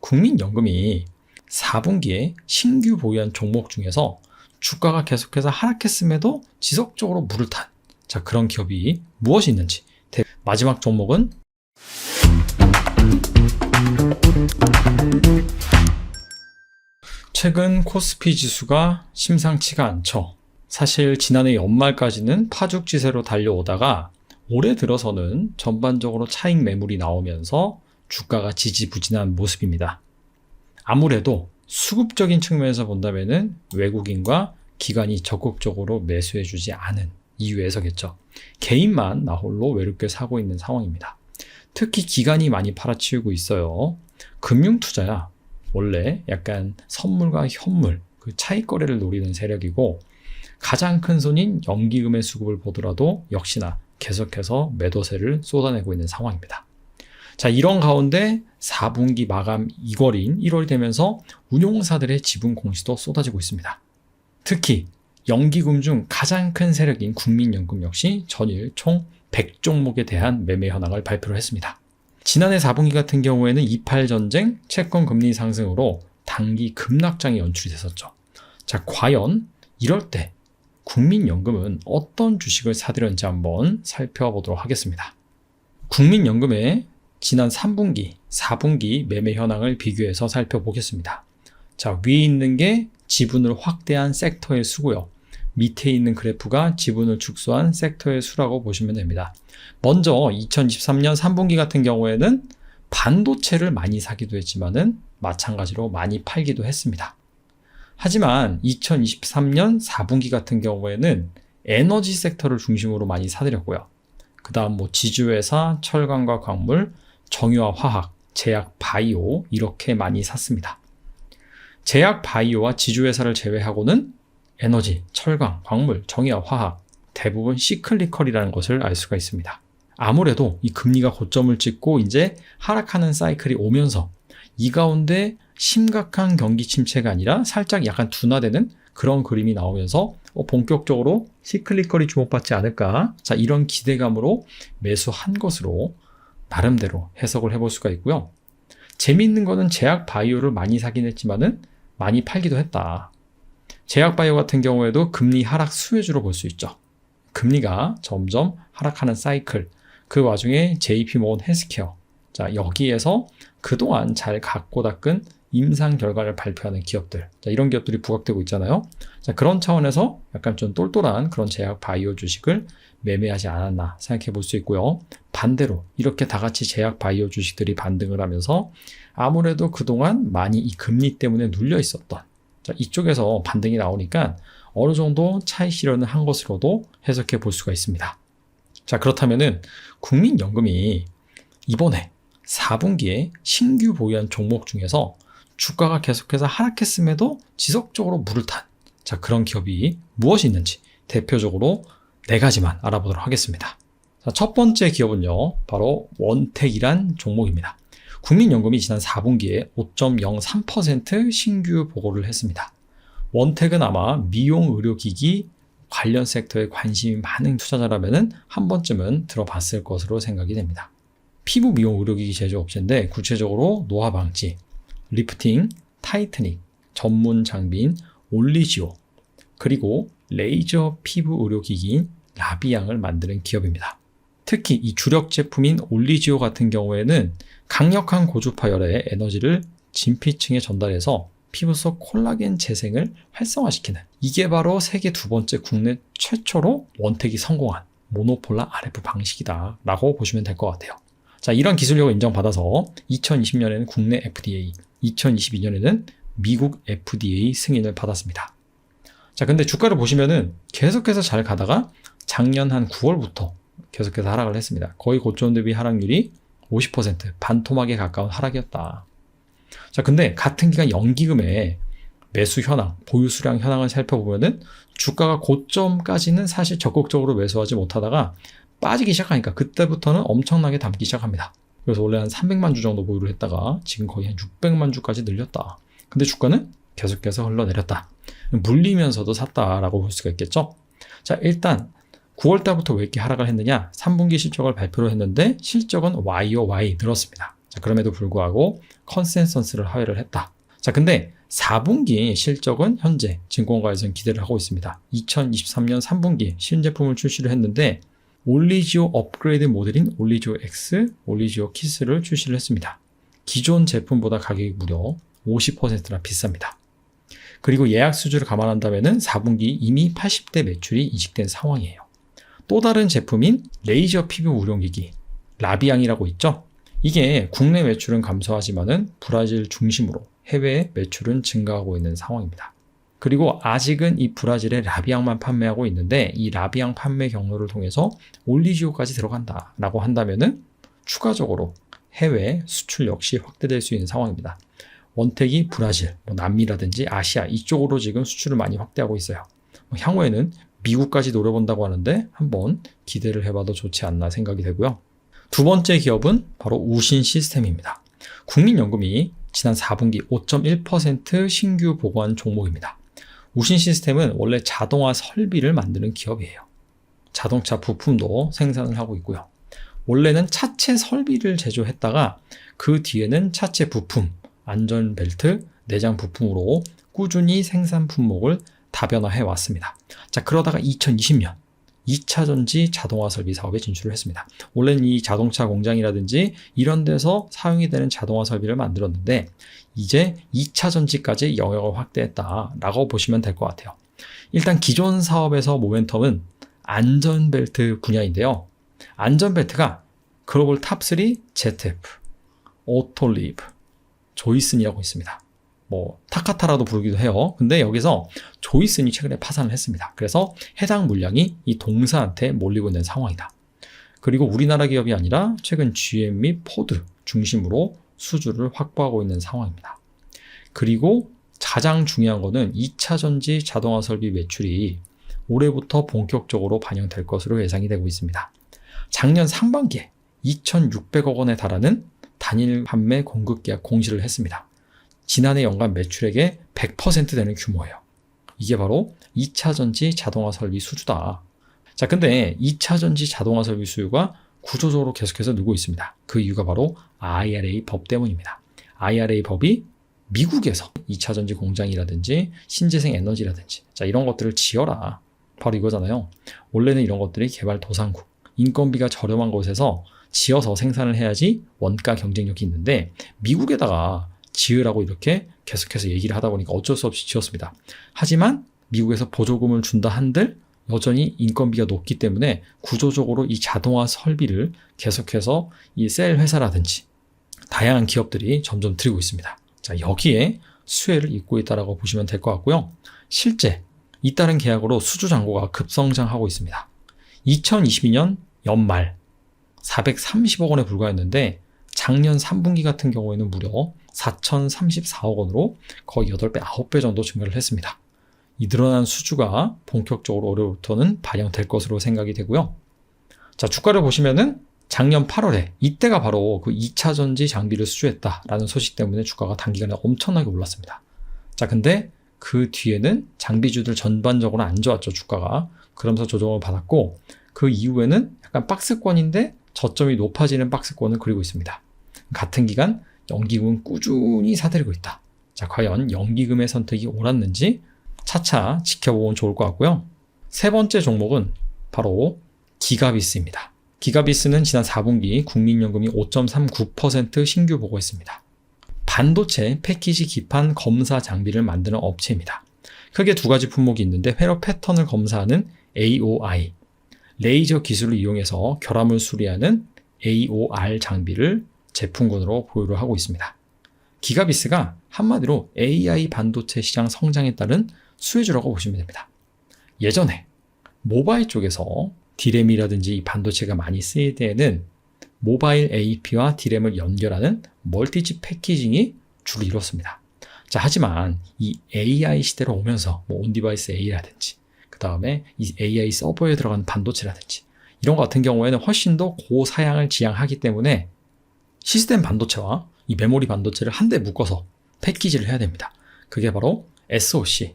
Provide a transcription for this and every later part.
국민연금이 4분기에 신규 보유한 종목 중에서 주가가 계속해서 하락했음에도 지속적으로 물을 탄 그런 기업이 무엇이 있는지. 마지막 종목은 최근 코스피 지수가 심상치가 않죠. 사실 지난해 연말까지는 파죽지세로 달려오다가 올해 들어서는 전반적으로 차익 매물이 나오면서 주가가 지지부진한 모습입니다. 아무래도 수급적인 측면에서 본다면 외국인과 기관이 적극적으로 매수해주지 않은 이유에서겠죠. 개인만 나홀로 외롭게 사고 있는 상황입니다. 특히 기관이 많이 팔아치우고 있어요. 금융투자야 원래 약간 선물과 현물, 그 차익 거래를 노리는 세력이고, 가장 큰 손인 연기금의 수급을 보더라도 역시나 계속해서 매도세를 쏟아내고 있는 상황입니다. 이런 가운데 4분기 마감 2월인 1월이 되면서 운용사들의 지분 공시도 쏟아지고 있습니다. 특히 연기금 중 가장 큰 세력인 국민연금 역시 전일 총 100종목에 대한 매매 현황을 발표를 했습니다. 지난해 4분기 같은 경우에는 28전쟁, 채권 금리 상승으로 단기 급락장이 연출이 됐었죠. 과연 이럴 때 국민연금은 어떤 주식을 사들였는지 한번 살펴보도록 하겠습니다. 국민연금의 지난 3분기, 4분기 매매 현황을 비교해서 살펴보겠습니다. 위에 있는 게 지분을 확대한 섹터의 수고요. 밑에 있는 그래프가 지분을 축소한 섹터의 수라고 보시면 됩니다. 먼저 2023년 3분기 같은 경우에는 반도체를 많이 사기도 했지만은 마찬가지로 많이 팔기도 했습니다. 하지만 2023년 4분기 같은 경우에는 에너지 섹터를 중심으로 많이 사들였고요. 그 다음 지주회사, 철강과 광물, 정유와 화학, 제약, 바이오 이렇게 많이 샀습니다. 제약, 바이오와 지주회사를 제외하고는 에너지, 철강, 광물, 정유와 화학 대부분 시클리컬이라는 것을 알 수가 있습니다. 아무래도 이 금리가 고점을 찍고 이제 하락하는 사이클이 오면서 이 가운데 심각한 경기 침체가 아니라 살짝 약간 둔화되는 그런 그림이 나오면서 본격적으로 시클리컬이 주목받지 않을까, 이런 기대감으로 매수한 것으로 나름대로 해석을 해볼 수가 있고요. 재미있는 거는 제약 바이오를 많이 사긴 했지만은 많이 팔기도 했다. 제약 바이오 같은 경우에도 금리 하락 수혜주로 볼 수 있죠. 금리가 점점 하락하는 사이클, 그 와중에 JP모건 헬스케어, 여기에서 그동안 잘 갖고 닦은 임상 결과를 발표하는 기업들, 이런 기업들이 부각되고 있잖아요. 그런 차원에서 약간 좀 똘똘한 그런 제약 바이오 주식을 매매하지 않았나 생각해 볼 수 있고요. 반대로 이렇게 다 같이 제약 바이오 주식들이 반등을 하면서 아무래도 그동안 많이 이 금리 때문에 눌려 있었던 이쪽에서 반등이 나오니까 어느 정도 차익 실현을 한 것으로도 해석해 볼 수가 있습니다. 그렇다면은 국민연금이 이번에 4분기에 신규 보유한 종목 중에서 주가가 계속해서 하락했음에도 지속적으로 물을 탄 그런 기업이 무엇이 있는지 대표적으로 4가지만 알아보도록 하겠습니다. 첫 번째 기업은요, 바로 원택이란 종목입니다. 국민연금이 지난 4분기에 5.03% 신규 보고를 했습니다. 원택은 아마 미용 의료기기 관련 섹터에 관심이 많은 투자자라면 한 번쯤은 들어봤을 것으로 생각이 됩니다. 피부 미용 의료기기 제조업체인데 구체적으로 노화 방지, 리프팅, 타이트닝, 전문 장비인 올리지오, 그리고 레이저 피부 의료기기인 라비앙을 만드는 기업입니다. 특히 이 주력 제품인 올리지오 같은 경우에는 강력한 고주파열의 에너지를 진피층에 전달해서 피부 속 콜라겐 재생을 활성화시키는, 이게 바로 세계 2번째 국내 최초로 원택이 성공한 모노폴라 RF 방식이다 라고 보시면 될 것 같아요. 이런 기술력을 인정받아서 2020년에는 국내 FDA, 2022년에는 미국 FDA 승인을 받았습니다. 근데 주가를 보시면은 계속해서 잘 가다가 작년 한 9월부터 계속해서 하락을 했습니다. 거의 고점 대비 하락률이 50%, 반토막에 가까운 하락이었다. 근데 같은 기간 연기금의 매수 현황, 보유 수량 현황을 살펴보면은 주가가 고점까지는 사실 적극적으로 매수하지 못하다가 빠지기 시작하니까 그때부터는 엄청나게 담기 시작합니다. 그래서 원래 한 300만 주 정도 보유를 했다가 지금 거의 한 600만 주까지 늘렸다. 근데 주가는 계속해서 흘러내렸다. 물리면서도 샀다라고 볼 수가 있겠죠. 일단 9월 달부터 왜 이렇게 하락을 했느냐? 3분기 실적을 발표를 했는데 실적은 YOY 늘었습니다. 자, 그럼에도 불구하고 컨센서스를 하회를 했다. 자, 근데 4분기 실적은 현재 증권가에서는 기대를 하고 있습니다. 2023년 3분기 신제품을 출시를 했는데 올리지오 업그레이드 모델인 올리지오 X, 올리지오 키스를 출시를 했습니다. 기존 제품보다 가격이 무려 50%나 비쌉니다. 그리고 예약 수주를 감안한다면 4분기 이미 80대 매출이 이식된 상황이에요. 또 다른 제품인 레이저 피부 우려기기 라비앙이라고 있죠. 이게 국내 매출은 감소하지만은 브라질 중심으로 해외 매출은 증가하고 있는 상황입니다. 그리고 아직은 이 브라질의 라비앙만 판매하고 있는데 이 라비앙 판매 경로를 통해서 올리지오까지 들어간다라고 한다면은 추가적으로 해외 수출 역시 확대될 수 있는 상황입니다. 원택이 브라질, 남미라든지 아시아 이쪽으로 지금 수출을 많이 확대하고 있어요. 향후에는 미국까지 노려본다고 하는데 한번 기대를 해봐도 좋지 않나 생각이 되고요. 두 번째 기업은 바로 우신 시스템입니다. 국민연금이 지난 4분기 5.1% 신규 보고한 종목입니다. 우신 시스템은 원래 자동화 설비를 만드는 기업이에요. 자동차 부품도 생산을 하고 있고요. 원래는 차체 설비를 제조했다가 그 뒤에는 차체 부품, 안전벨트, 내장 부품으로 꾸준히 생산 품목을 다변화해 왔습니다. 자, 그러다가 2020년 2차전지 자동화 설비 사업에 진출을 했습니다. 원래는 이 자동차 공장이라든지 이런 데서 사용이 되는 자동화 설비를 만들었는데 이제 2차전지까지 영역을 확대했다라고 보시면 될 것 같아요. 일단 기존 사업에서 모멘텀은 안전벨트 분야인데요. 안전벨트가 글로벌 탑3 ZF, 오토리브, 조이슨이라고 있습니다. 타카타라도 부르기도 해요. 근데 여기서 조이슨이 최근에 파산을 했습니다. 그래서 해당 물량이 이 동사한테 몰리고 있는 상황이다. 그리고 우리나라 기업이 아니라 최근 GM 및 포드 중심으로 수주를 확보하고 있는 상황입니다. 그리고 가장 중요한 거는 2차전지 자동화 설비 매출이 올해부터 본격적으로 반영될 것으로 예상이 되고 있습니다. 작년 상반기에 2,600억 원에 달하는 단일 판매 공급 계약 공시를 했습니다. 지난해 연간 매출액의 100% 되는 규모예요. 이게 바로 2차전지 자동화 설비 수주다. 자, 근데 2차전지 자동화 설비 수요가 구조적으로 계속해서 늘고 있습니다. 그 이유가 바로 IRA 법 때문입니다. IRA 법이 미국에서 2차전지 공장이라든지 신재생 에너지라든지 자, 이런 것들을 지어라. 바로 이거잖아요. 원래는 이런 것들이 개발도상국, 인건비가 저렴한 곳에서 지어서 생산을 해야지 원가 경쟁력이 있는데 미국에다가 지으라고 이렇게 계속해서 얘기를 하다 보니까 어쩔 수 없이 지었습니다. 하지만 미국에서 보조금을 준다 한들 여전히 인건비가 높기 때문에 구조적으로 이 자동화 설비를 계속해서 이 셀 회사라든지 다양한 기업들이 점점 들이고 있습니다. 자, 여기에 수혜를 잇고 있다고 보시면 될 것 같고요. 실제 잇따른 계약으로 수주 잔고가 급성장하고 있습니다. 2022년 연말 430억 원에 불과했는데 작년 3분기 같은 경우에는 무려 4,034억 원으로 거의 8배, 9배 정도 증가를 했습니다. 이 늘어난 수주가 본격적으로 올해부터는 반영될 것으로 생각이 되고요. 자, 주가를 보시면은 작년 8월에 이때가 바로 그 2차전지 장비를 수주했다라는 소식 때문에 주가가 단기간에 엄청나게 올랐습니다. 자, 근데 그 뒤에는 장비주들 전반적으로 안 좋았죠, 주가가. 그러면서 조정을 받았고 그 이후에는 약간 박스권인데 저점이 높아지는 박스권을 그리고 있습니다. 같은 기간 연기금은 꾸준히 사들이고 있다. 자, 과연 연기금의 선택이 옳았는지 차차 지켜보면 좋을 것 같고요. 세 번째 종목은 바로 기가비스입니다. 기가비스는 지난 4분기 국민연금이 5.39% 신규 보고했습니다. 반도체 패키지 기판 검사 장비를 만드는 업체입니다. 크게 두 가지 품목이 있는데 회로 패턴을 검사하는 AOI, 레이저 기술을 이용해서 결함을 수리하는 AOR 장비를 제품군으로 보유를 하고 있습니다. 기가비스가 한마디로 AI 반도체 시장 성장에 따른 수혜주라고 보시면 됩니다. 예전에 모바일 쪽에서 디램이라든지 이 반도체가 많이 쓰일 때에는 모바일 AP와 디램을 연결하는 멀티칩 패키징이 주로 이뤘습니다. 자, 하지만 이 AI 시대로 오면서 온디바이스 A라든지 그 다음에 이 AI 서버에 들어간 반도체라든지 이런 것 같은 경우에는 훨씬 더 고사양을 지향하기 때문에 시스템 반도체와 이 메모리 반도체를 한데 묶어서 패키지를 해야 됩니다. 그게 바로 SoC,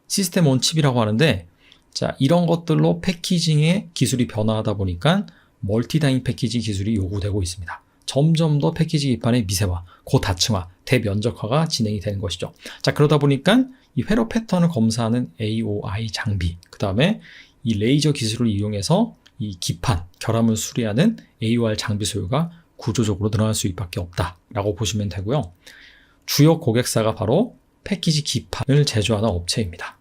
시스템 온 칩이라고 하는데 자, 이런 것들로 패키징의 기술이 변화하다 보니까 멀티다잉 패키징 기술이 요구되고 있습니다. 점점 더 패키지 기판의 미세화, 고다층화, 대면적화가 진행이 되는 것이죠. 자, 그러다 보니까 이 회로 패턴을 검사하는 AOI 장비, 그 다음에 이 레이저 기술을 이용해서 이 기판, 결함을 수리하는 AOR 장비 소요가 구조적으로 늘어날 수밖에 없다라고 보시면 되고요. 주요 고객사가 바로 패키지 기판을 제조하는 업체입니다.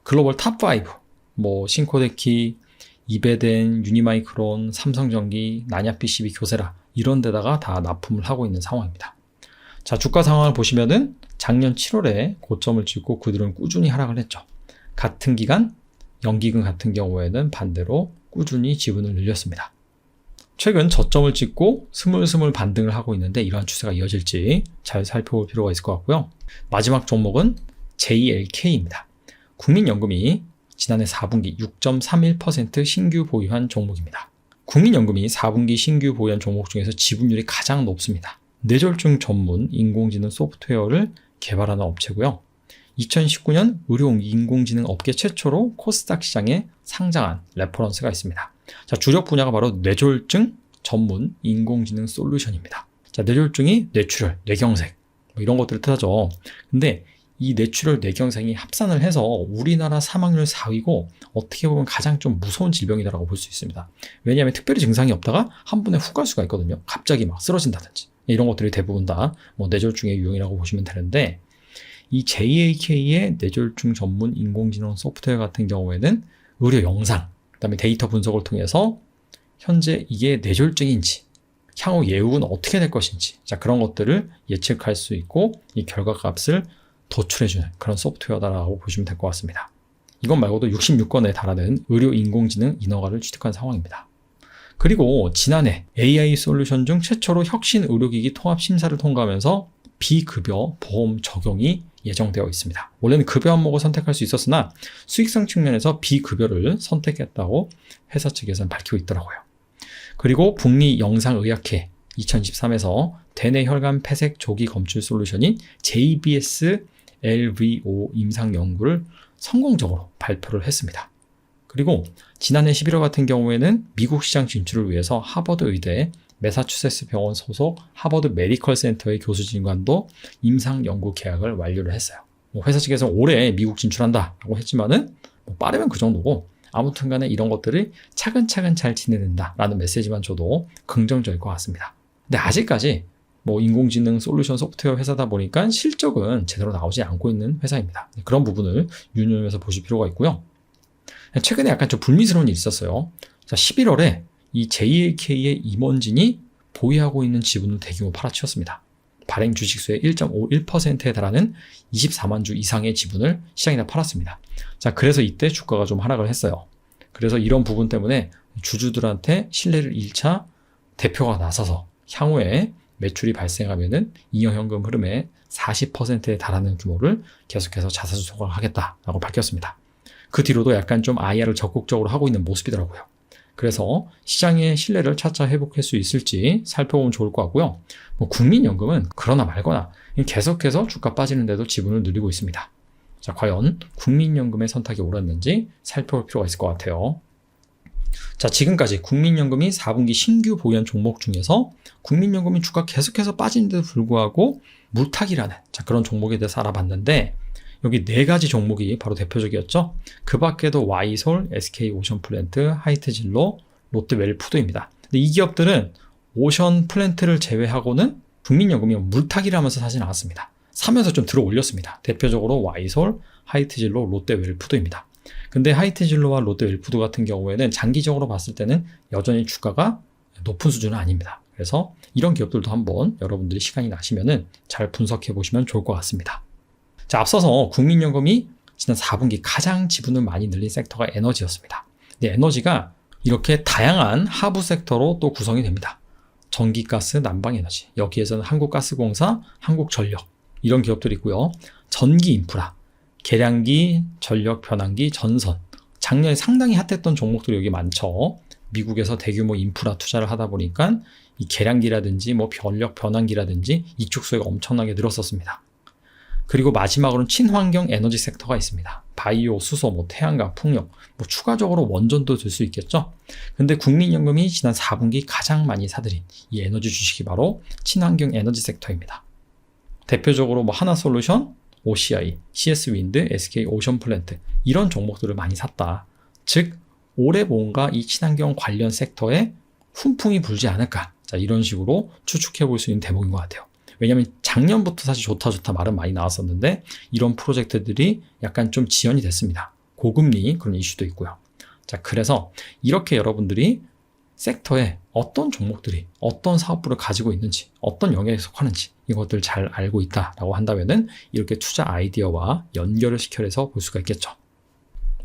글로벌 탑5, 싱코데키, 이베덴, 유니마이크론, 삼성전기, 난야PCB, 교세라 이런 데다가 다 납품을 하고 있는 상황입니다. 자, 주가 상황을 보시면은 작년 7월에 고점을 찍고 그들은 꾸준히 하락을 했죠. 같은 기간 연기금 같은 경우에는 반대로 꾸준히 지분을 늘렸습니다. 최근 저점을 찍고 스물스물 반등을 하고 있는데 이러한 추세가 이어질지 잘 살펴볼 필요가 있을 것 같고요. 마지막 종목은 JLK입니다. 국민연금이 지난해 4분기 6.31% 신규 보유한 종목입니다. 국민연금이 4분기 신규 보유한 종목 중에서 지분율이 가장 높습니다. 뇌졸중 전문 인공지능 소프트웨어를 개발하는 업체고요. 2019년 의료 인공지능 업계 최초로 코스닥 시장에 상장한 레퍼런스가 있습니다. 자, 주력 분야가 바로 뇌졸중 전문 인공지능 솔루션입니다. 자, 뇌졸중이 뇌출혈, 뇌경색 이런 것들을 뜻하죠. 근데 이 뇌출혈, 뇌경색이 합산을 해서 우리나라 사망률 4위고 어떻게 보면 가장 좀 무서운 질병이다라고 볼 수 있습니다. 왜냐하면 특별히 증상이 없다가 한 번에 훅 갈 수가 있거든요. 갑자기 막 쓰러진다든지 이런 것들이 대부분 다 뇌졸중의 유형이라고 보시면 되는데 이 JAK의 뇌졸중 전문 인공지능 소프트웨어 같은 경우에는 의료 영상, 그 다음에 데이터 분석을 통해서 현재 이게 뇌졸중인지 향후 예후는 어떻게 될 것인지 자, 그런 것들을 예측할 수 있고 이 결과값을 도출해주는 그런 소프트웨어다라고 보시면 될 것 같습니다. 이것 말고도 66건에 달하는 의료 인공지능 인허가를 취득한 상황입니다. 그리고 지난해 AI 솔루션 중 최초로 혁신 의료기기 통합 심사를 통과하면서 비급여 보험 적용이 예정되어 있습니다. 원래는 급여 항목을 선택할 수 있었으나 수익성 측면에서 비급여를 선택했다고 회사 측에서는 밝히고 있더라고요. 그리고 북리영상의학회 2023에서 대뇌 혈관 폐색 조기 검출 솔루션인 JBS LVO 임상 연구를 성공적으로 발표를 했습니다. 그리고 지난해 11월 같은 경우에는 미국 시장 진출을 위해서 하버드 의대 매사추세츠 병원 소속 하버드 메디컬 센터의 교수진과도 임상 연구 계약을 완료를 했어요. 회사 측에서 올해 미국 진출한다라고 했지만은 빠르면 그 정도고 아무튼 간에 이런 것들을 차근차근 잘 지내는다라는 메시지만 줘도 긍정적일 것 같습니다. 근데 아직까지 인공지능 솔루션 소프트웨어 회사다 보니까 실적은 제대로 나오지 않고 있는 회사입니다. 그런 부분을 유념해서 보실 필요가 있고요. 최근에 약간 좀 불미스러운 일이 있었어요. 자, 11월에 이 JAK의 임원진이 보유하고 있는 지분을 대규모 팔아치웠습니다. 발행 주식수의 1.51%에 달하는 24만 주 이상의 지분을 시장에다 팔았습니다. 자, 그래서 이때 주가가 좀 하락을 했어요. 그래서 이런 부분 때문에 주주들한테 신뢰를 잃자 대표가 나서서 향후에 매출이 발생하면은 잉여현금 흐름의 40%에 달하는 규모를 계속해서 자사주 소각하겠다라고 밝혔습니다. 그 뒤로도 약간 좀 IR을 적극적으로 하고 있는 모습이더라고요. 그래서 시장의 신뢰를 차차 회복할 수 있을지 살펴보면 좋을 것 같고요. 국민연금은 그러나 말거나 계속해서 주가 빠지는데도 지분을 늘리고 있습니다. 자, 과연 국민연금의 선택이 옳았는지 살펴볼 필요가 있을 것 같아요. 자, 지금까지 국민연금이 4분기 신규 보유한 종목 중에서 국민연금이 주가 계속해서 빠지는데도 불구하고 물타기라는 그런 종목에 대해서 알아봤는데 여기 4가지 종목이 바로 대표적이었죠. 그 밖에도 와이솔, SK오션플랜트, 하이트진로, 롯데웰푸드입니다. 근데 이 기업들은 오션플랜트를 제외하고는 국민연금이 물타기를 하면서 사진 않았습니다. 사면서 좀 들어 올렸습니다. 대표적으로 와이솔, 하이트진로, 롯데웰푸드입니다. 근데 하이트진로와 롯데웰푸드 같은 경우에는 장기적으로 봤을 때는 여전히 주가가 높은 수준은 아닙니다. 그래서 이런 기업들도 한번 여러분들이 시간이 나시면은 잘 분석해 보시면 좋을 것 같습니다. 자, 앞서서 국민연금이 지난 4분기 가장 지분을 많이 늘린 섹터가 에너지였습니다. 근데 에너지가 이렇게 다양한 하부 섹터로 또 구성이 됩니다. 전기가스, 난방에너지, 여기에서는 한국가스공사, 한국전력 이런 기업들이 있고요. 전기인프라, 계량기, 전력 변환기, 전선 작년에 상당히 핫했던 종목들이 여기 많죠. 미국에서 대규모 인프라 투자를 하다 보니까 이 계량기라든지 전력 변환기라든지 이쪽 수요가 엄청나게 늘었었습니다. 그리고 마지막으로는 친환경 에너지 섹터가 있습니다. 바이오, 수소, 태양광, 풍력, 추가적으로 원전도 들 수 있겠죠. 근데 국민연금이 지난 4분기 가장 많이 사들인 이 에너지 주식이 바로 친환경 에너지 섹터입니다. 대표적으로 하나솔루션, OCI, CS 윈드, SK 오션플랜트 이런 종목들을 많이 샀다. 즉 올해 뭔가 이 친환경 관련 섹터에 훈풍이 불지 않을까. 자, 이런 식으로 추측해 볼 수 있는 대목인 것 같아요. 왜냐하면 작년부터 사실 좋다 말은 많이 나왔었는데 이런 프로젝트들이 약간 좀 지연이 됐습니다. 고금리 그런 이슈도 있고요. 자, 그래서 이렇게 여러분들이 섹터에 어떤 종목들이 어떤 사업부를 가지고 있는지 어떤 영역에 속하는지 이것들 잘 알고 있다라고 한다면은 이렇게 투자 아이디어와 연결을 시켜서 볼 수가 있겠죠.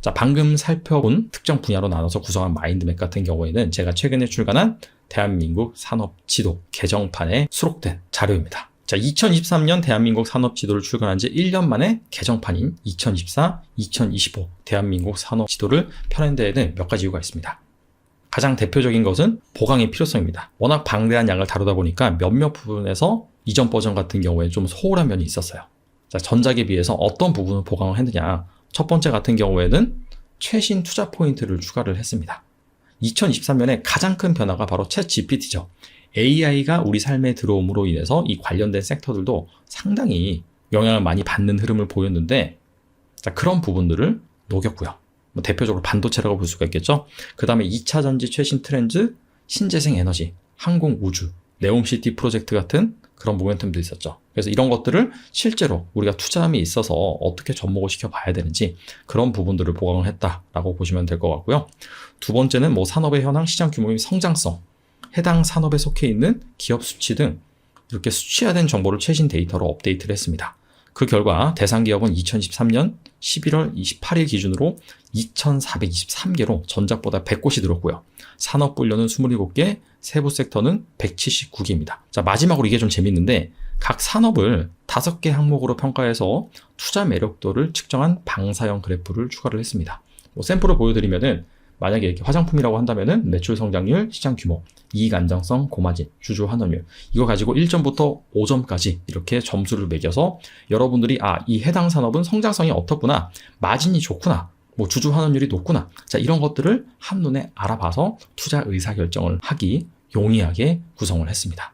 자, 방금 살펴본 특정 분야로 나눠서 구성한 마인드맵 같은 경우에는 제가 최근에 출간한 대한민국 산업지도 개정판에 수록된 자료입니다. 자, 2023년 대한민국 산업지도를 출간한 지 1년 만에 개정판인 2024-2025 대한민국 산업지도를 펴낸 데에는 몇 가지 이유가 있습니다. 가장 대표적인 것은 보강의 필요성입니다. 워낙 방대한 양을 다루다 보니까 몇몇 부분에서 이전 버전 같은 경우에 좀 소홀한 면이 있었어요. 자, 전작에 비해서 어떤 부분을 보강을 했느냐. 첫 번째 같은 경우에는 최신 투자 포인트를 추가를 했습니다. 2023년에 가장 큰 변화가 바로 챗 GPT죠. AI가 우리 삶에 들어옴으로 인해서 이 관련된 섹터들도 상당히 영향을 많이 받는 흐름을 보였는데, 자, 그런 부분들을 녹였고요. 대표적으로 반도체라고 볼 수가 있겠죠. 그 다음에 2차 전지 최신 트렌드, 신재생 에너지, 항공 우주, 네옴시티 프로젝트 같은 그런 모멘텀도 있었죠. 그래서 이런 것들을 실제로 우리가 투자함에 있어서 어떻게 접목을 시켜봐야 되는지 그런 부분들을 보강을 했다라고 보시면 될 것 같고요. 두 번째는 산업의 현황, 시장 규모 및 성장성, 해당 산업에 속해 있는 기업 수치 등 이렇게 수치화된 정보를 최신 데이터로 업데이트를 했습니다. 그 결과 대상 기업은 2023년 11월 28일 기준으로 2,423개로 전작보다 100곳이 늘었고요. 산업 분류는 27개, 세부 섹터는 179개입니다. 자, 마지막으로 이게 좀 재밌는데 각 산업을 5개 항목으로 평가해서 투자 매력도를 측정한 방사형 그래프를 추가를 했습니다. 샘플을 보여드리면은 만약에 이렇게 화장품이라고 한다면은 매출 성장률, 시장 규모, 이익 안정성, 고마진, 주주 환원율 이거 가지고 1점부터 5점까지 이렇게 점수를 매겨서 여러분들이 이 해당 산업은 성장성이 어떻구나, 마진이 좋구나, 주주 환원율이 높구나, 자, 이런 것들을 한눈에 알아봐서 투자 의사결정을 하기 용이하게 구성을 했습니다.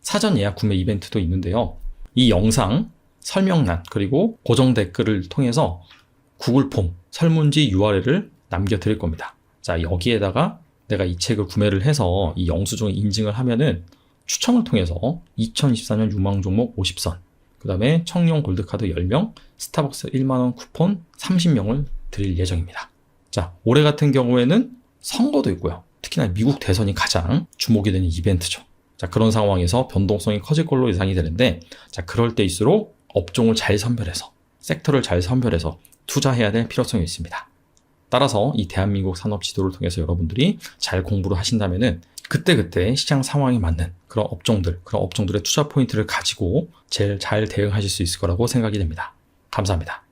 사전 예약 구매 이벤트도 있는데요. 이 영상 설명란 그리고 고정 댓글을 통해서 구글 폼 설문지 URL을 남겨드릴 겁니다. 자, 여기에다가 내가 이 책을 구매를 해서 이 영수증을 인증을 하면은 추첨을 통해서 2024년 유망 종목 50선, 그 다음에 청룡 골드카드 10명, 스타벅스 1만원 쿠폰 30명을 드릴 예정입니다. 자, 올해 같은 경우에는 선거도 있고요. 특히나 미국 대선이 가장 주목이 되는 이벤트죠. 자, 그런 상황에서 변동성이 커질 걸로 예상이 되는데, 자, 그럴 때일수록 업종을 잘 선별해서, 섹터를 잘 선별해서 투자해야 될 필요성이 있습니다. 따라서 이 대한민국 산업 지도를 통해서 여러분들이 잘 공부를 하신다면은 그때그때 시장 상황에 맞는 그런 업종들의 투자 포인트를 가지고 제일 잘 대응하실 수 있을 거라고 생각이 됩니다. 감사합니다.